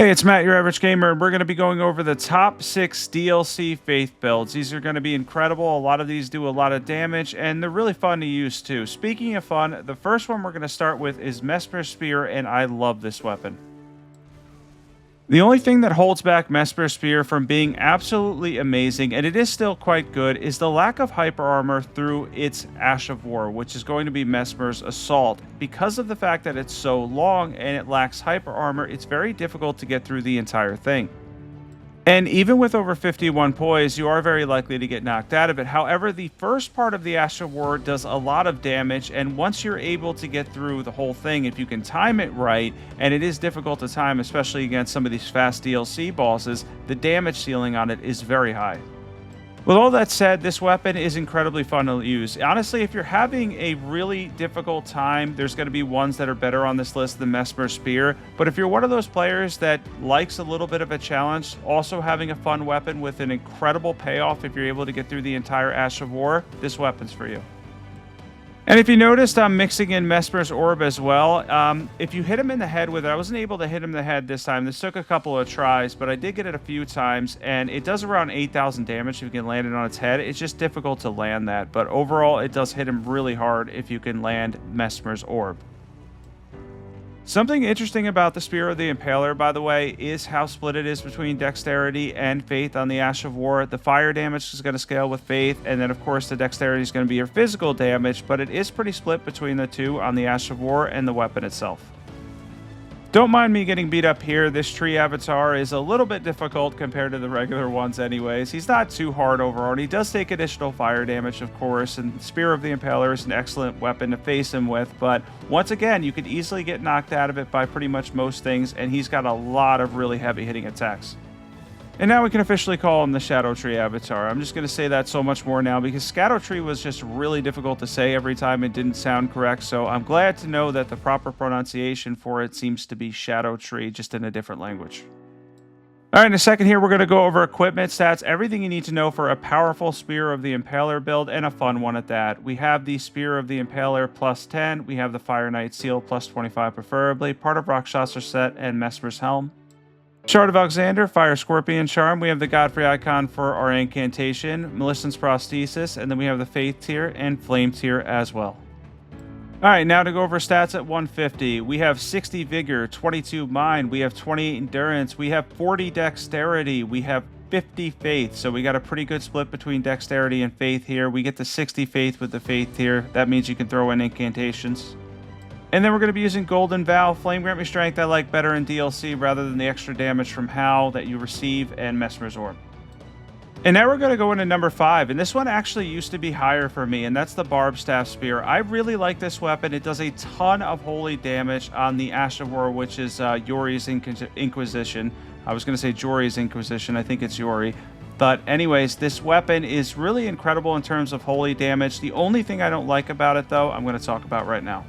Hey, it's Matt, your average gamer, and we're going to be going over the top 6 DLC Faith builds. These are going to be incredible. A lot of these do a lot of damage, and they're really fun to use too. Speaking of fun, the first one we're going to start with is Mesmer Spear, and I love this weapon. The only thing that holds back Mesmer Spear from being absolutely amazing, and it is still quite good, is the lack of hyper armor through its Ash of War, which is going to be Mesmer's Assault. Because of the fact that it's so long and it lacks hyper armor, it's very difficult to get through the entire thing. And even with over 51 poise, you are very likely to get knocked out of it. However, the first part of the Ash of War does a lot of damage, and once you're able to get through the whole thing, if you can time it right, and it is difficult to time, especially against some of these fast DLC bosses, the damage ceiling on it is very high. With all that said, this weapon is incredibly fun to use. Honestly, if you're having a really difficult time, there's going to be ones that are better on this list than Mesmer Spear. But if you're one of those players that likes a little bit of a challenge, also having a fun weapon with an incredible payoff if you're able to get through the entire Ash of War, this weapon's for you. And if you noticed, I'm mixing in Mesmer's Orb as well. If you hit him in the head with it, I wasn't able to hit him in the head this time. This took a couple of tries, but I did get it a few times, and it does around 8,000 damage if you can land it on its head. It's just difficult to land that, but overall, it does hit him really hard if you can land Mesmer's Orb. Something interesting about the Spear of the Impaler, by the way, is how split it is between Dexterity and Faith on the Ash of War. The fire damage is going to scale with Faith, and then, of course, the Dexterity is going to be your physical damage, but it is pretty split between the two on the Ash of War and the weapon itself. Don't mind me getting beat up here. This tree avatar is a little bit difficult compared to the regular ones anyways. He's not too hard overall, and he does take additional fire damage, of course, and Spear of the Impaler is an excellent weapon to face him with, but once again, you could easily get knocked out of it by pretty much most things, and he's got a lot of really heavy hitting attacks. And now we can officially call him the Shadow Tree Avatar. I'm just going to say that so much more now because Shadow Tree was just really difficult to say every time it didn't sound correct, so I'm glad to know that the proper pronunciation for it seems to be Shadow Tree, just in a different language. Alright, in a second here, we're going to go over equipment stats, everything you need to know for a powerful Spear of the Impaler build, and a fun one at that. We have the Spear of the Impaler plus 10, we have the Fire Knight Seal plus 25 preferably, part of Rakshasa set, and Mesmer's Helm. Shard of Alexander, Fire Scorpion Charm. We have the Godfrey icon for our incantation, Millicent's Prosthesis, and then we have the Faith tier and Flame tier as well. Alright, now to go over stats at 150. We have 60 Vigor, 22 Mind, we have 28 Endurance, we have 40 Dexterity, we have 50 Faith, so we got a pretty good split between Dexterity and Faith here. We get the 60 Faith with the Faith tier. That means you can throw in incantations. And then we're going to be using Golden Vow. Flame Grant Me Strength I like better in DLC rather than the extra damage from Howl that you receive, and Mesmer's Orb. And now we're going to go into number 5, and this one actually used to be higher for me, and that's the Barbed Staff Spear. I really like this weapon. It does a ton of holy damage on the Ash of War, which is Yori's Inquisition. I was going to say Jori's Inquisition. I think it's Yori. But anyways, this weapon is really incredible in terms of holy damage. The only thing I don't like about it, though, I'm going to talk about right now.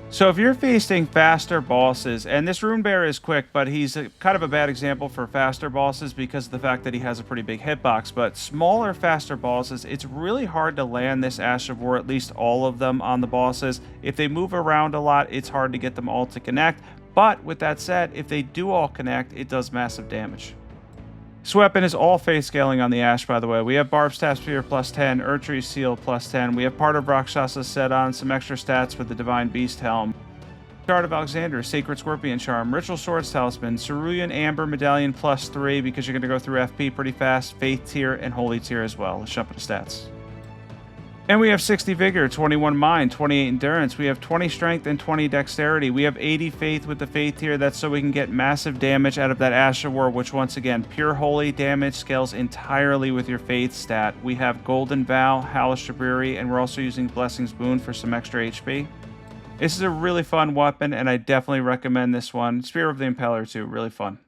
So if you're facing faster bosses, and this Rune Bear is quick, but he's kind of a bad example for faster bosses because of the fact that he has a pretty big hitbox, but smaller, faster bosses, it's really hard to land this Ash of War, at least all of them on the bosses. If they move around a lot, it's hard to get them all to connect, but with that said, if they do all connect, it does massive damage. This weapon is all Faith scaling on the Ash, by the way. We have Barbed Staff Spear plus 10, Erdtree Seal plus 10. We have part of Rakshasa set on, some extra stats with the Divine Beast Helm. Shard of Alexander, Sacred Scorpion Charm, Ritual Swords Talisman, Cerulean Amber Medallion plus 3 because you're going to go through FP pretty fast, Faith tier, and Holy tier as well. Let's jump into stats. And we have 60 Vigor, 21 Mind, 28 Endurance. We have 20 Strength and 20 Dexterity. We have 80 Faith with the Faith tier. That's so we can get massive damage out of that Ash of War, which once again, pure holy damage scales entirely with your Faith stat. We have Golden Vow, Hellish Shabriri, and we're also using Blessing's Boon for some extra HP. This is a really fun weapon, and I definitely recommend this one. Spear of the Impaler too, really fun.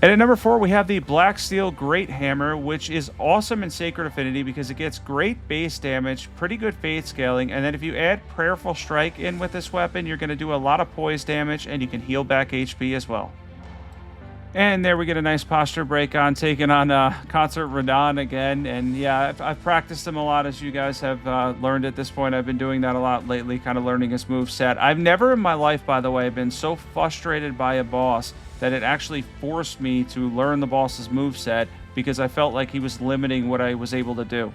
And at number 4, we have the Black Steel Greathammer, which is awesome in Sacred Affinity because it gets great base damage, pretty good Faith scaling, and then if you add Prayerful Strike in with this weapon, you're going to do a lot of poise damage, and you can heal back HP as well. And there we get a nice posture break on, taking on Concert Radon again. And yeah, I've practiced him a lot, as you guys have learned at this point. I've been doing that a lot lately, kind of learning his move set. I've never in my life, by the way, been so frustrated by a boss that it actually forced me to learn the boss's move set because I felt like he was limiting what I was able to do.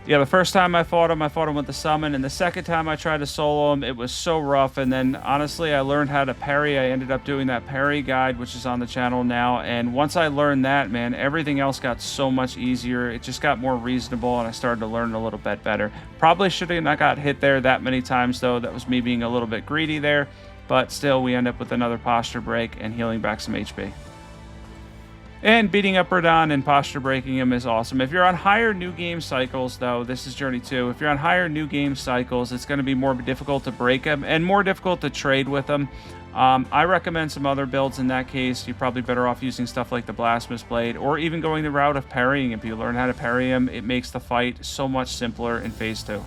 Yeah, the first time I fought him with the summon, and the second time I tried to solo him, it was so rough. And then, honestly, I learned how to parry. I ended up doing that parry guide, which is on the channel now. And once I learned that, man, everything else got so much easier. It just got more reasonable, and I started to learn a little bit better. Probably should have not got hit there that many times, though. That was me being a little bit greedy there. But still, we end up with another posture break and healing back some HP. And beating up Radon and posture breaking him is awesome. If you're on higher new game cycles, though, this is Journey 2. If you're on higher new game cycles, it's going to be more difficult to break him and more difficult to trade with him. I recommend some other builds in that case. You're probably better off using stuff like the Blasphemous Blade or even going the route of parrying. If you learn how to parry him, it makes the fight so much simpler in Phase 2.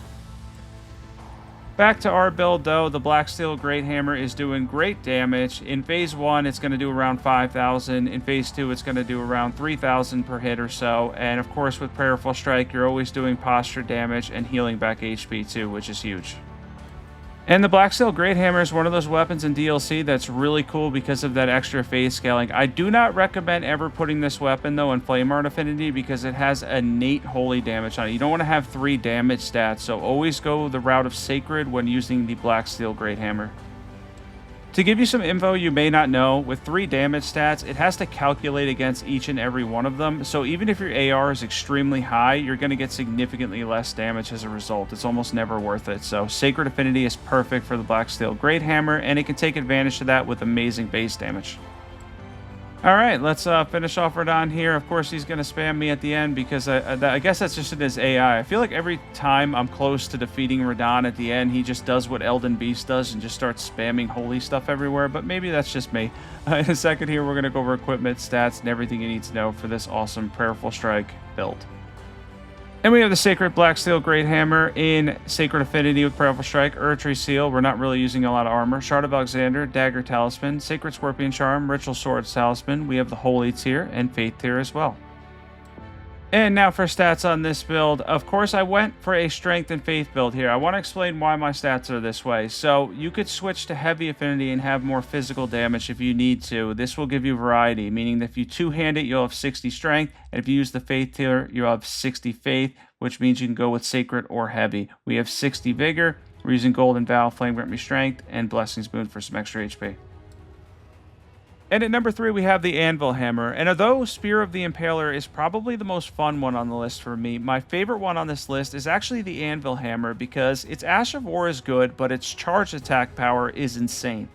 Back to our build, though, the Black Steel Greathammer is doing great damage. In Phase 1, it's going to do around 5,000. In Phase 2, it's going to do around 3,000 per hit or so. And, of course, with Prayerful Strike, you're always doing posture damage and healing back HP, too, which is huge. And the Black Steel Greathammer is one of those weapons in DLC that's really cool because of that extra phase scaling. I do not recommend ever putting this weapon, though, in Flame Art Affinity because it has innate holy damage on it. You don't want to have 3 damage stats, so always go the route of Sacred when using the Black Steel Greathammer. To give you some info you may not know, with 3 damage stats, it has to calculate against each and every one of them. So even if your AR is extremely high, you're going to get significantly less damage as a result. It's almost never worth it. So Sacred Affinity is perfect for the Black Steel Greathammer, and it can take advantage of that with amazing base damage. All right, let's finish off Radon here. Of course, he's going to spam me at the end because I guess that's just in his AI. I feel like every time I'm close to defeating Radon at the end, he just does what Elden Beast does and just starts spamming holy stuff everywhere, but maybe that's just me. In a second here, we're going to go over equipment, stats, and everything you need to know for this awesome Prayerful Strike build. And we have the Sacred Black Steel Greathammer in Sacred Affinity with Prayerful Strike, Erdtree Seal. We're not really using a lot of armor. Shard of Alexander, Dagger Talisman, Sacred Scorpion Charm, Ritual Swords Talisman. We have the Holy tier and Faith tier as well. And now for stats on this build. Of course, I went for a Strength and Faith build here. I want to explain why my stats are this way. So you could switch to Heavy Affinity and have more physical damage if you need to. This will give you variety, meaning that if you two-hand it, you'll have 60 Strength. And if you use the Faith tier, you'll have 60 Faith, which means you can go with Sacred or Heavy. We have 60 Vigor. We're using Golden Vow, Flame Grant Me Strength, and Blessing's Boon for some extra HP. And at number 3, we have the Anvil Hammer. And although Spear of the Impaler is probably the most fun one on the list for me, my favorite one on this list is actually the Anvil Hammer because its Ash of War is good, but its charge attack power is insane.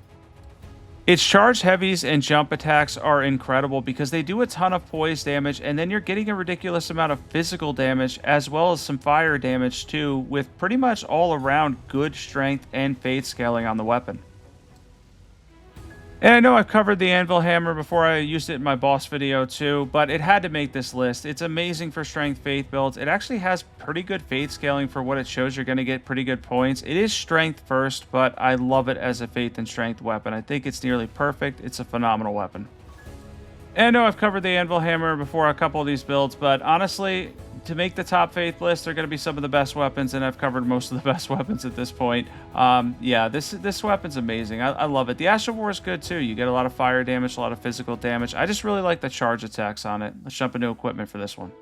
Its charge heavies and jump attacks are incredible because they do a ton of poise damage, and then you're getting a ridiculous amount of physical damage as well as some fire damage too, with pretty much all around good strength and faith scaling on the weapon. And I know I've covered the Anvil Hammer before. I used it in my boss video too, but it had to make this list. It's amazing for strength faith builds. It actually has pretty good faith scaling for what it shows. You're going to get pretty good points. It is strength first, but I love it as a faith and strength weapon. I think it's nearly perfect. It's a phenomenal weapon. And I know I've covered the Anvil Hammer before a couple of these builds, but honestly, to make the top faith list, they're going to be some of the best weapons, and I've covered most of the best weapons at this point. Yeah, this weapon's amazing. I love it. The Ash of War is good too. You get a lot of fire damage, a lot of physical damage. I just really like the charge attacks on it. Let's jump into equipment for this one.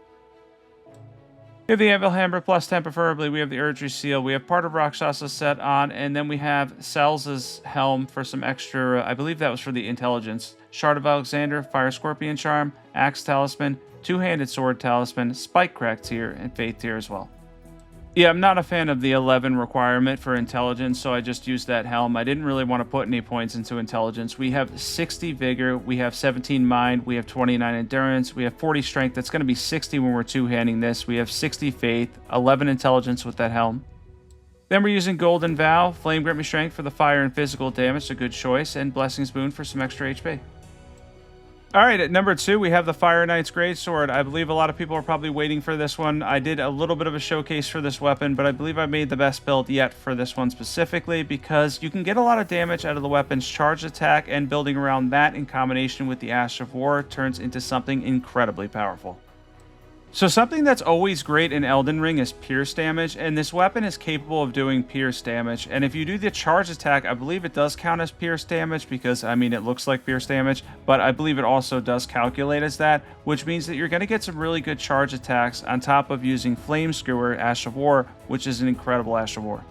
We have the Anvil Hammer plus 10 preferably. We have the Erdtree Seal. We have part of Rakshasa's set on, and then we have Cells' helm for some extra, I believe that was for the intelligence. Shard of Alexander, Fire Scorpion Charm, Axe Talisman, Two-Handed Sword Talisman, Spike Crack tier, and Faith tier as well. Yeah, I'm not a fan of the 11 requirement for intelligence, so I just used that helm. I didn't really want to put any points into intelligence. We have 60 vigor, we have 17 mind, we have 29 endurance, we have 40 strength. That's going to be 60 when we're two-handing this. We have 60 faith, 11 intelligence with that helm. Then we're using Golden Vow, Flame Grant Me Strength for the fire and physical damage, a good choice, and Blessing's Boon for some extra HP. All right, at number 2, we have the Fire Knight's Greatsword. I believe a lot of people are probably waiting for this one. I did a little bit of a showcase for this weapon, but I believe I made the best build yet for this one specifically because you can get a lot of damage out of the weapon's charge attack, and building around that in combination with the Ash of War turns into something incredibly powerful. So something that's always great in Elden Ring is pierce damage, and this weapon is capable of doing pierce damage. And if you do the charge attack, I believe it does count as pierce damage because, I mean, it looks like pierce damage, but I believe it also does calculate as that, which means that you're going to get some really good charge attacks on top of using Flame Skewer, Ash of War, which is an incredible Ash of War.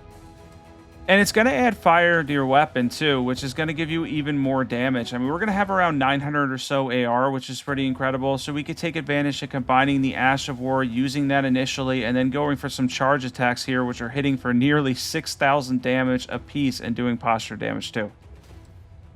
And it's going to add fire to your weapon too, which is going to give you even more damage. I mean, we're going to have around 900 or so AR, which is pretty incredible. So we could take advantage of combining the Ash of War, using that initially, and then going for some charge attacks here, which are hitting for nearly 6,000 damage a piece and doing posture damage too.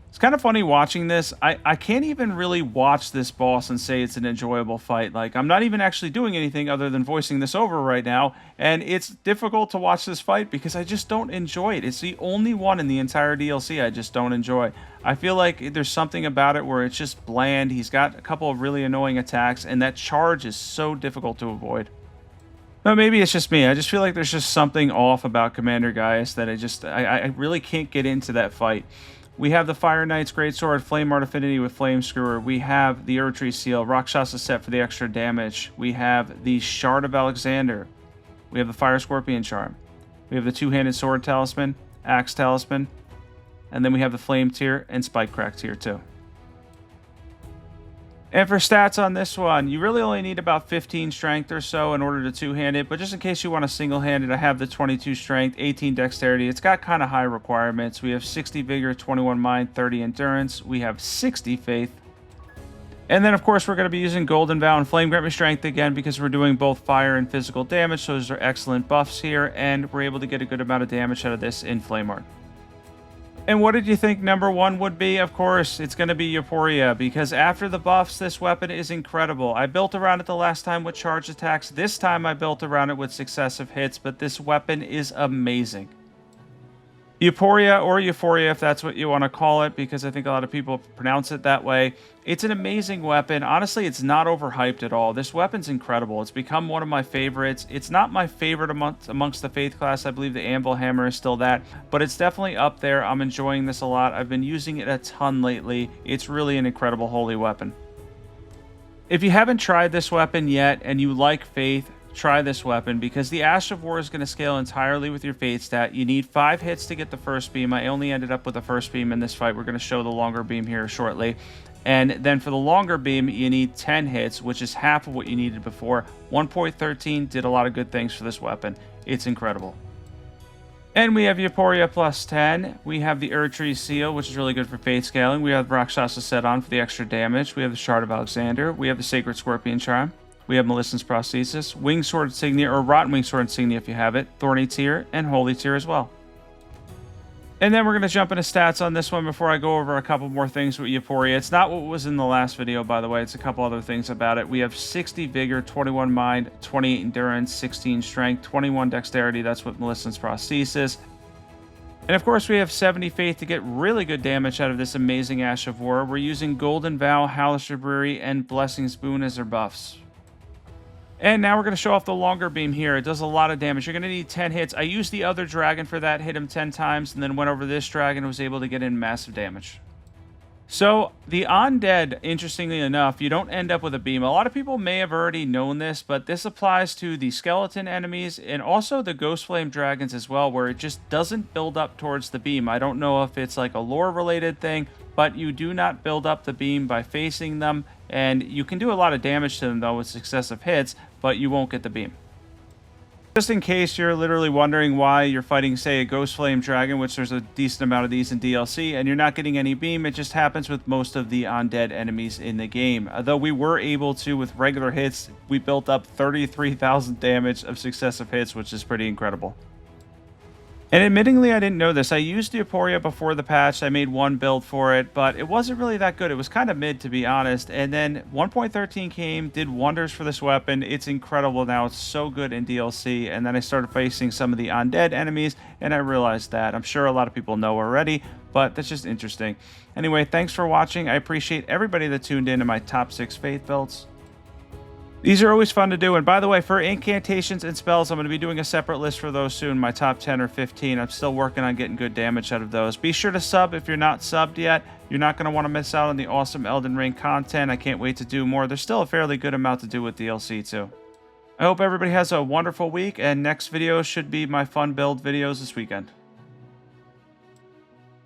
It's kind of funny watching this. I can't even really watch this boss and say it's an enjoyable fight. Like, I'm not even actually doing anything other than voicing this over right now, and it's difficult to watch this fight because I just don't enjoy it. It's the only one in the entire DLC I just don't enjoy. I feel like there's something about it where it's just bland. He's got a couple of really annoying attacks, and that charge is so difficult to avoid. But maybe it's just me. I just feel like there's just something off about Commander Gaius that I really can't get into that fight. We have the Fire Knight's Greatsword, Flame Art Affinity with Flame Skewer. We have the Erdtree Seal, Rakshasa set for the extra damage. We have the Shard of Alexander. We have the Fire Scorpion Charm. We have the Two-Handed Sword Talisman, Axe Talisman, and then we have the Flame Tier and Spike Crack Tier too. And for stats on this one, you really only need about 15 strength or so in order to two-hand it, but just in case you want to single-hand it, I have the 22 strength, 18 dexterity. It's got kind of high requirements. We have 60 vigor, 21 mind, 30 endurance. We have 60 faith. And then, of course, we're going to be using Golden Vow and Flame Grant Me Strength again because we're doing both fire and physical damage, so those are excellent buffs here, and we're able to get a good amount of damage out of this in Flame Art. And what did you think number 1 would be? Of course, it's going to be Euporia, because after the buffs, this weapon is incredible. I built around it the last time with charge attacks. This time I built around it with successive hits, but this weapon is amazing. Euporia, or Euphoria if that's what you want to call it, because I think a lot of people pronounce it that way. It's an amazing weapon. Honestly, it's not overhyped at all. This weapon's incredible. It's become one of my favorites. It's not my favorite amongst the Faith class. I believe the Anvil Hammer is still that, but it's definitely up there. I'm enjoying this a lot. I've been using it a ton lately. It's really an incredible holy weapon. If you haven't tried this weapon yet and you like Faith, try this weapon because the Ash of War is going to scale entirely with your Fate stat. You need 5 hits to get the first beam. I only ended up with the first beam in this fight. We're going to show the longer beam here shortly. And then for the longer beam, you need 10 hits, which is half of what you needed before. 1.13 did a lot of good things for this weapon. It's incredible. And we have Euporia plus 10. We have the Erdtree Seal, which is really good for Fate scaling. We have Rakshasa set on for the extra damage. We have the Shard of Alexander. We have the Sacred Scorpion Charm. We have Melissen's Prosthesis, Winged Sword Insignia, or Rotten Winged Sword Insignia if you have it, Thorny Tier, and Holy Tier as well. And then we're going to jump into stats on this one before I go over a couple more things with Euporia. It's not what was in the last video, by the way. It's a couple other things about it. We have 60 Vigor, 21 Mind, 28 Endurance, 16 Strength, 21 Dexterity. That's with Melissen's Prosthesis. And of course, we have 70 Faith to get really good damage out of this amazing Ash of War. We're using Golden Vow, Halaster Brewery, and Blessing's Boon as our buffs. And now we're going to show off the longer beam here. It does a lot of damage. You're going to need 10 hits. I used the other dragon for that, hit him 10 times, and then went over this dragon and was able to get in massive damage. So, the undead, interestingly enough, you don't end up with a beam. A lot of people may have already known this, but this applies to the skeleton enemies and also the Ghost Flame dragons as well, where it just doesn't build up towards the beam. I don't know if it's like a lore-related thing, but you do not build up the beam by facing them, and you can do a lot of damage to them, though, with successive hits, but you won't get the beam. Just in case you're literally wondering why you're fighting, say, a Ghost Flame Dragon, which there's a decent amount of these in DLC, and you're not getting any beam, it just happens with most of the undead enemies in the game. Though we were able to, with regular hits, we built up 33,000 damage of successive hits, which is pretty incredible. And admittingly, I didn't know this. I used Euporia before the patch. I made one build for it, but it wasn't really that good. It was kind of mid, to be honest. And then 1.13 came, did wonders for this weapon. It's incredible now. It's so good in DLC. And then I started facing some of the undead enemies, and I realized that. I'm sure a lot of people know already, but that's just interesting. Anyway, thanks for watching. I appreciate everybody that tuned in to my top 6 faith builds. These are always fun to do. And by the way, for incantations and spells, I'm going to be doing a separate list for those soon, my top 10 or 15. I'm still working on getting good damage out of those. Be sure to sub if you're not subbed yet. You're not going to want to miss out on the awesome Elden Ring content. I can't wait to do more. There's still a fairly good amount to do with DLC too. I hope everybody has a wonderful week, and next video should be my fun build videos this weekend.